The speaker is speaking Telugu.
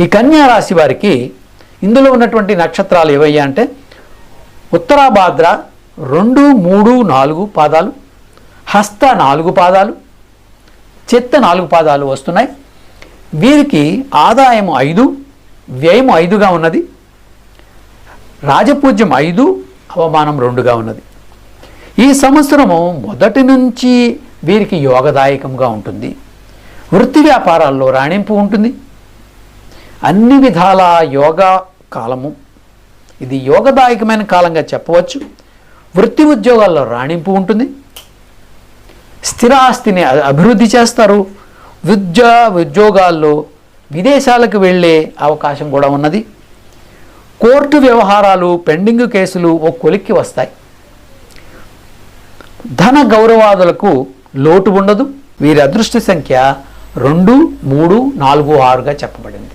ఈ కన్యా రాశి వారికి ఇందులో ఉన్నటువంటి నక్షత్రాలు ఏవయ్యా అంటే ఉత్తరాభాద్ర 2, 3, 4 పాదాలు, హస్త 4 పాదాలు, చిత్త 4 పాదాలు వస్తున్నాయి. వీరికి ఆదాయం 5, వ్యయం 5గా ఉన్నది. రాజపూజ్యం 5, అవమానం 2గా ఉన్నది. ఈ సంవత్సరము మొదటి నుంచి వీరికి యోగదాయకంగా ఉంటుంది. వృత్తి వ్యాపారాల్లో రాణింపు ఉంటుంది. అన్ని విధాల యోగా కాలము, ఇది యోగదాయకమైన కాలంగా చెప్పవచ్చు. వృత్తి ఉద్యోగాల్లో రాణింపు ఉంటుంది. స్థిరాస్తిని అభివృద్ధి చేస్తారు. ఉద్యోగాల్లో విదేశాలకు వెళ్ళే అవకాశం కూడా ఉన్నది. కోర్టు వ్యవహారాలు, పెండింగ్ కేసులు ఓ కొలిక్కి వస్తాయి. ధన గౌరవాదులకు లోటు ఉండదు. వీరి అదృష్ట సంఖ్య 2, 3, 4, 6గా చెప్పబడింది.